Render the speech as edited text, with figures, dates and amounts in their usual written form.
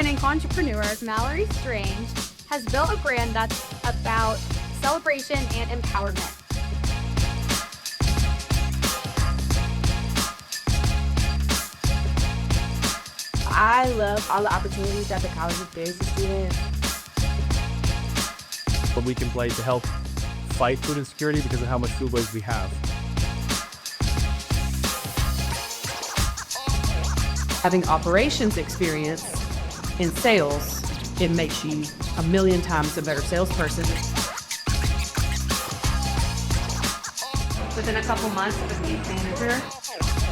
award-winning entrepreneur Mallory Strange has built a brand that's about celebration and empowerment. I love all the opportunities that the college gives the students. What we can play to help fight food insecurity because of how much food waste we have. Having operations experience in sales, it makes you a million times a better salesperson. Within a couple months, I was lead manager.